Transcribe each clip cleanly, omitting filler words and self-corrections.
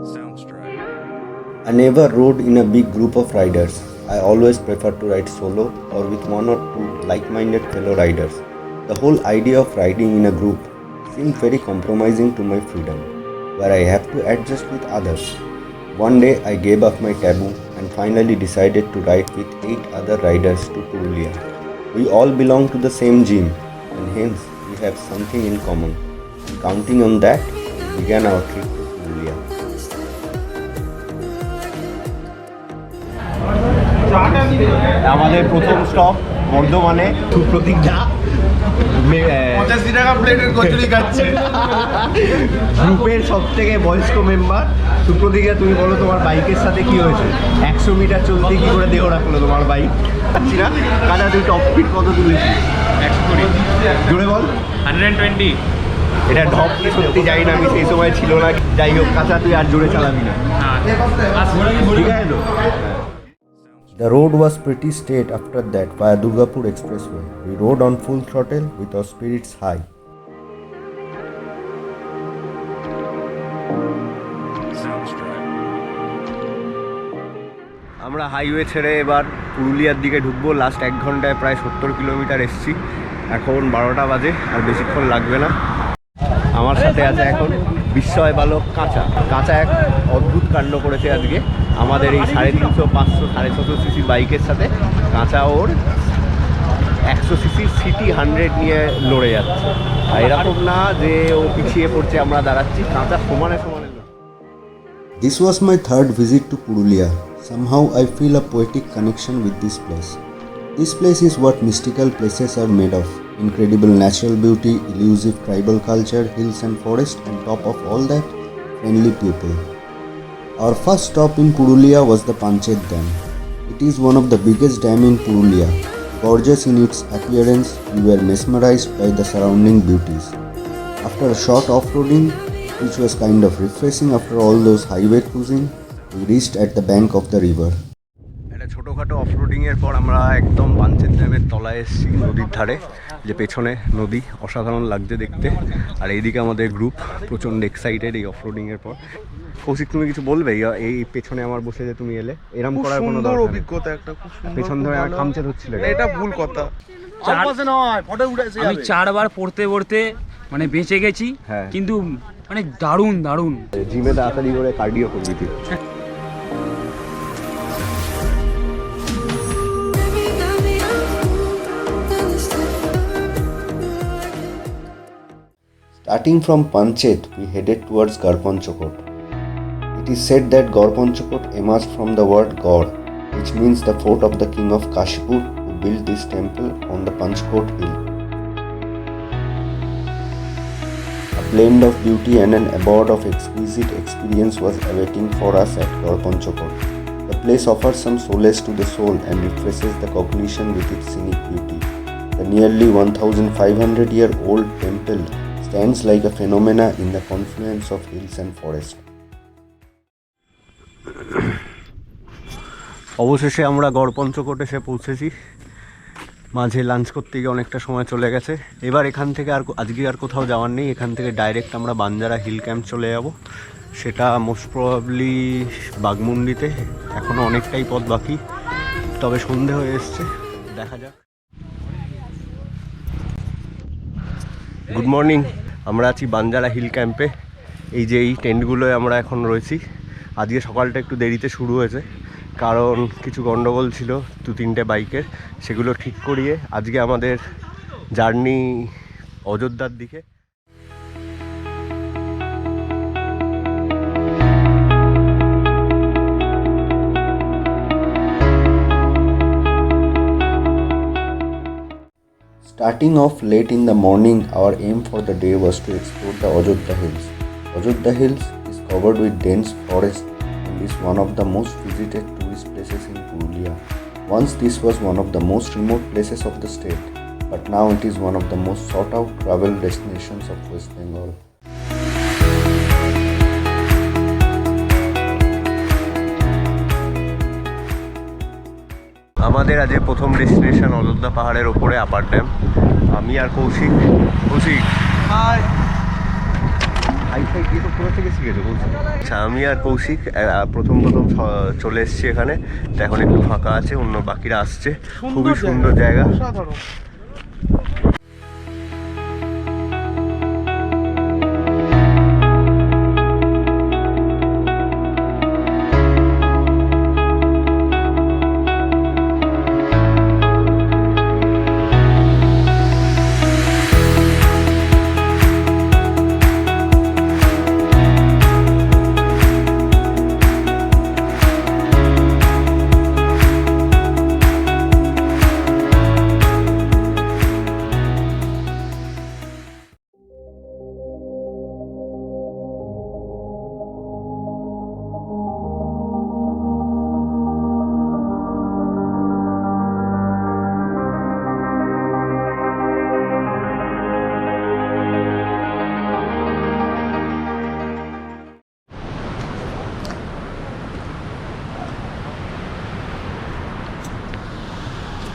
I never rode in a big group of riders. I always prefer to ride solo or with one or two like-minded fellow riders. The whole idea of riding in a group seemed very compromising to my freedom, where I have to adjust with others. One day I gave up my taboo and finally decided to ride with 8 other riders to Puruliya. We all belong to the same gym and hence we have something in common. And counting on that, we began our trip to Puruliya. আমাদের প্রথম stop বর্ধমানে সুপ্রতিজ্ঞা 85 টাকা প্লেটের কচুরি খাচ্ছে। গ্রুপের সব থেকে বয়স্ক মেম্বার সুপ্রতিজ্ঞা, তুমি বলো তোমার বাইকের সাথে কি হয়েছে? 100 মিটার চলতে কি করে দেহ রাখলো তোমার বাইক? পাচ্ছি না কাদা, তুই টপ স্পিড কত তুলেছিস? 120 জোরে বল। 120। এটা ঢপ কি সত্যি জানি না, আমি সেই সময় ছিল না। যাই হোক কাঁচা, তুই আর জোরে চালাবি না, ঠিক আছে তো? The road was pretty straight after that via Durgapur Expressway. We rode on full throttle with our spirits high. আমরা হাইওয়ে ছেড়ে এবার পুরুলিয়ার দিকে ঢুকবো। লাস্ট 1 ঘন্টায় প্রায় 70 কিলোমিটার এসছি। এখন 12টা বাজে, আর বেশিক্ষণ লাগবে না। আমার সাথে আছে এখন বিস্ময় বালক কাঁচা। কাঁচা এক অদ্ভুত কাণ্ড করেছে আজকে আমাদের এই 350, 500, 650 সিসি বাইকের সাথে। কাঁচা ওর 100 সিসি সিটি 100 নিয়ে লড়ে যাচ্ছে। আর এরকম না যে ও পিছিয়ে পড়ছে, আমরা দাঁড়াচ্ছি। কাঁচা সমানে সমানে। This was my third visit to Puruliya. Somehow I feel a poetic connection with this place. This place is what mystical places are made of. Incredible natural beauty, elusive tribal culture, hills and forest, and top of all that, friendly people. Our first stop in Puruliya was the Panchet Dam. It is one of the biggest dam in Puruliya. Gorgeous in its appearance, we were mesmerized by the surrounding beauties. After a short off-roading, which was kind of refreshing after all those highway cruising, we reached at the bank of the river. একটা ছোটোখাটো অফরোডিংয়ের পর আমরা একদম পাঞ্চেত ড্যামের তলায় এসেছি, নদীর ধারে। যে পেছনে নদী, অসাধারণ লাগছে দেখতে। আর এইদিকে আমাদের গ্রুপ প্রচণ্ড এক্সাইটেড এই অফরোডিংয়ের পর। কৌশিক, তুমি কিছু বলবে? এই পেছনে আমার বসে যে তুমি এলে, এরকম করার কোনো দরকার নেই। অভিজ্ঞতা একটা খুব সুন্দর। পেছন ধরে আমার খামচে হচ্ছিল, এটা ভুল কথা। আমি 4 বার পড়তে পড়তে মানে বেঁচে গেছি, কিন্তু মানে দারুণ দারুণ। জিমে তাড়াতাড়ি করে কার্ডিও করবি তুই। Starting from Panchet, we headed towards Garpanchakot. It is said that Garpanchakot emerged from the word Gaur, which means the fort of the king of Kashipur, who built this temple on the Panchkot hill. A blend of beauty and an abode of exquisite experience was awaiting for us at Garpanchakot. The place offers some solace to the soul and refreshes the cognition with its scenic beauty. The nearly 1,500-year-old temple stands like a phenomena in the confluence of hills and forest. অবশেষে আমরা গড়পঞ্চকোট এসে পৌঁছেছি। মাঝে lunch করতে গিয়ে অনেকটা সময় চলে গেছে। এবার এখান থেকে আজকে আর কোথাও যাওয়ার নেই। এখান থেকে ডাইরেক্ট আমরা বাঞ্জারা হিল ক্যাম্প চলে যাব। সেটা মোস্ট প্রবাবলি বাঘমুন্ডিতে। এখনও অনেকটাই পথ বাকি, তবে সন্ধে হয়ে এসছে, দেখা যাক। গুড মর্নিং, আমরা আছি বাঞ্জারা হিল ক্যাম্পে। এই যে এই টেন্টগুলোয় আমরা এখন রয়েছি। আজকে সকালটা একটু দেরিতে শুরু হয়েছে, কারণ কিছু গন্ডগোল ছিল 2-3টে বাইকের। সেগুলো ঠিক করিয়ে আজকে আমাদের জার্নি অযোধ্যার দিকে। Starting off late in the morning, our aim for the day was to explore the Ajodhya Hills. Ajodhya Hills is covered with dense forest and is one of the most visited tourist places in Puruliya. Once this was one of the most remote places of the state, but now it is one of the most sought out travel destinations of West Bengal. আমাদের আজ প্রথম destination Ayodhya পাহাড়ের ওপরে upper dam. আমি আর Kaushik. Hi fi দিয়ে তো কোথা থেকে শিখেছো বলছো? আচ্ছা, আমি আর কৌশিক প্রথম চলে এসেছি এখানে। তো এখন একটু ফাঁকা আছে, অন্য বাকিরা আসছে। খুবই সুন্দর জায়গা।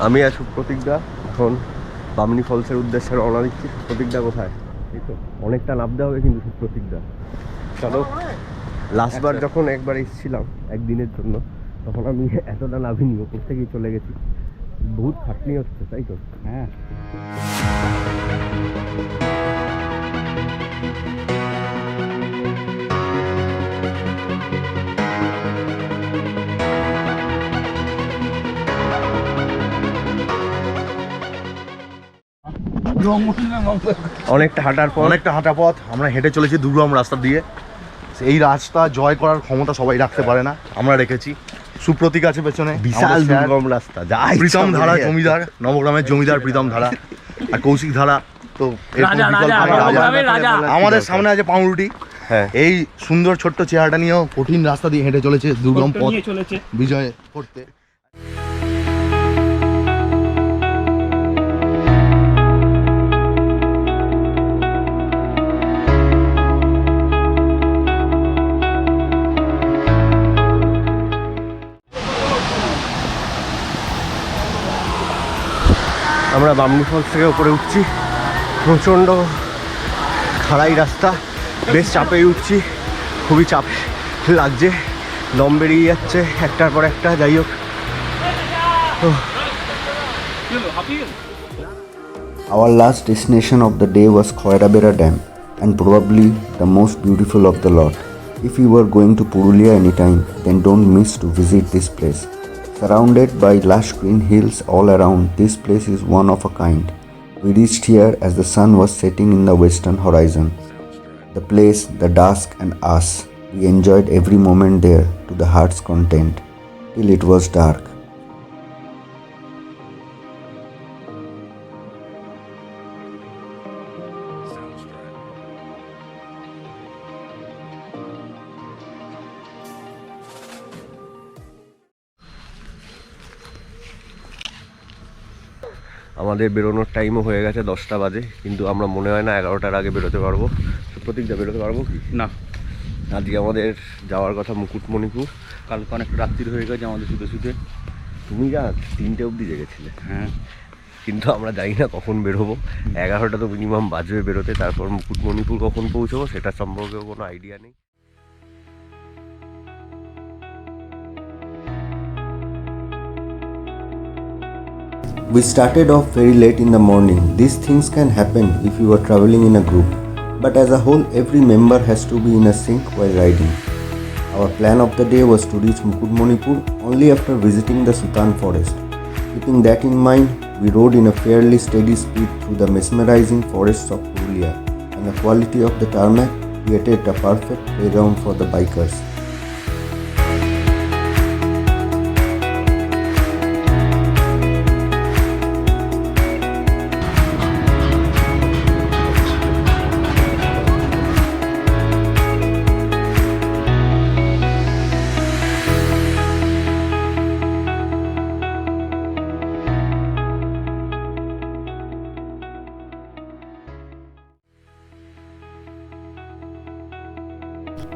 আমি আর সুপ্রতীকদা এখন বামনি ফলসের উদ্দেশ্যে রওনা দিচ্ছি। সুপ্রতীকদা কোথায়? এই তো অনেকটা নামতে হবে কিন্তু সুপ্রতীকদা। চলো, লাস্টবার যখন একবার এসেছিলাম একদিনের জন্য, তখন আমি এতটা নামিনি, ওপর থেকেই চলে গেছি। বহুত খাটনি হচ্ছে, তাই তো? হ্যাঁ। অনেকটা হাঁটার পথ আমরা হেঁটে চলেছি দুর্গম রাস্তা দিয়ে। এই রাস্তা জয় করার ক্ষমতা সবাই রাখতে পারে না, আমরা রেখেছি। সুপ্রতীক আছে পেছনে, বিশাল দুর্গম রাস্তা। প্রীতম ধারা জমিদার, নবগ্রামের জমিদার প্রীতম ধারা, আর কৌশিক ধারা তো আমাদের সামনে আছে পাউরুটি। হ্যাঁ, এই সুন্দর ছোট্ট চেহারাটা নিয়েও কঠিন রাস্তা দিয়ে হেঁটে চলেছে দুর্গম পথ বিজয় করতে। আমরা বামনি ফলস থেকে উপরে উঠছি। প্রচণ্ড খাড়াই রাস্তা, বেশ চাপেই উঠছি, খুবই চাপ লাগছে, দম বেরিয়ে যাচ্ছে একটার পর একটা। যাই হোক, Our last destination of the day was Khoirabera Dam, and probably the most beautiful of the lot. If you are going to Puruliya anytime, then don't miss to visit this place. Surrounded by lush green hills all around, this place is one of a kind. We reached here as the sun was setting in the western horizon. The place, the dusk and us, we enjoyed every moment there to the heart's content, till it was dark. আমাদের বেরোনোর টাইমও হয়ে গেছে, 10টা বাজে, কিন্তু আমরা মনে হয় না 11টার আগে বেরোতে পারবো। সুপ্রতীকদা, বেরোতে পারবো কি না? আজকে আমাদের যাওয়ার কথা মুকুটমণিপুর। কালকে অনেক রাত্রি হয়ে গেছে আমাদের শুতে শুতে। তুমি যা 3টে অবধি জেগেছিলে। হ্যাঁ, কিন্তু আমরা জানি না কখন বেরোবো। 11টা তো মিনিমাম বাজবে বেরোতে। তারপর মুকুটমণিপুর কখন পৌঁছবো সেটা সম্পর্কেও কোনো আইডিয়া নেই। We started off very late in the morning. These things can happen if you are traveling in a group, but as a whole, every member has to be in a sync while riding. Our plan of the day was to reach Mukutmanipur only after visiting the Sutan forest. Keeping that in mind, we rode in a fairly steady speed through the mesmerizing forests of Puruliya, and the quality of the tarmac created a perfect playground for the bikers.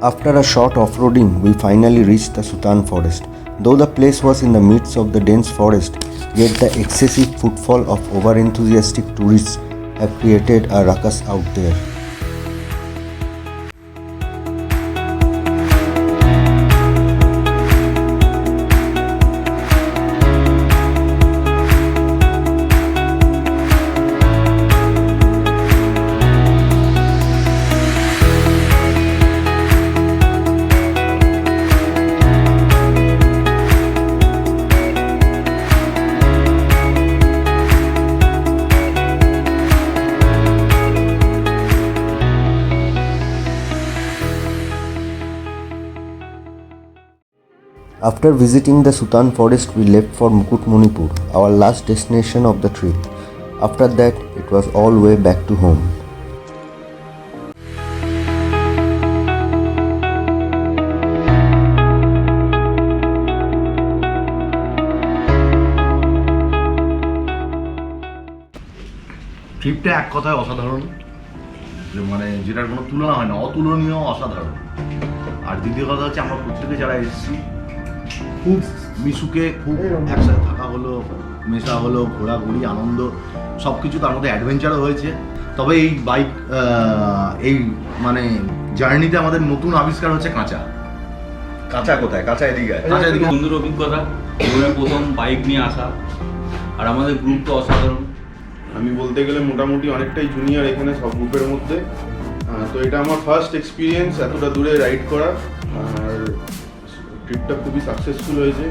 After a short off-roading, we finally reached the Sutan forest. Though the place was in the midst of the dense forest, yet the excessive footfall of over-enthusiastic tourists have created a ruckus out there. After visiting the Sutan forest, we left for Mukutmanipur, our last destination of the trip. After that, it was all way back to home. ট্রিপটা এক কথায় অসাধারণ, যে মানে যেটার কোনো তুলনা হয় না, অতুলনীয়, অসাধারণ। আর দ্বিতীয় কথা হচ্ছে আমরা প্রত্যেকে যারা এসেছি খুব মিশুকে খুব একসাথে থাকা হলো, মেশা হলো, ঘোরাঘুরি, আনন্দ সব কিছু, তার মধ্যে অ্যাডভেঞ্চারও হয়েছে। তবে এই বাইক এই মানে জার্নিতে আমাদের নতুন আবিষ্কার হচ্ছে কাঁচা। কাঁচা কোথায়? কাঁচা এদিকে। কাঁচা এদিকে সুন্দর অভিজ্ঞতা, জীবনে প্রথম বাইক নিয়ে আসা, আর আমাদের গ্রুপ তো অসাধারণ। আমি বলতে গেলে মোটামুটি অনেকটাই জুনিয়র এখানে সব গ্রুপের মধ্যে। তো এটা আমার ফার্স্ট এক্সপিরিয়েন্স এতটা দূরে রাইড করা, আর ট্রিপটা খুবই সাকসেসফুল হয়েছে।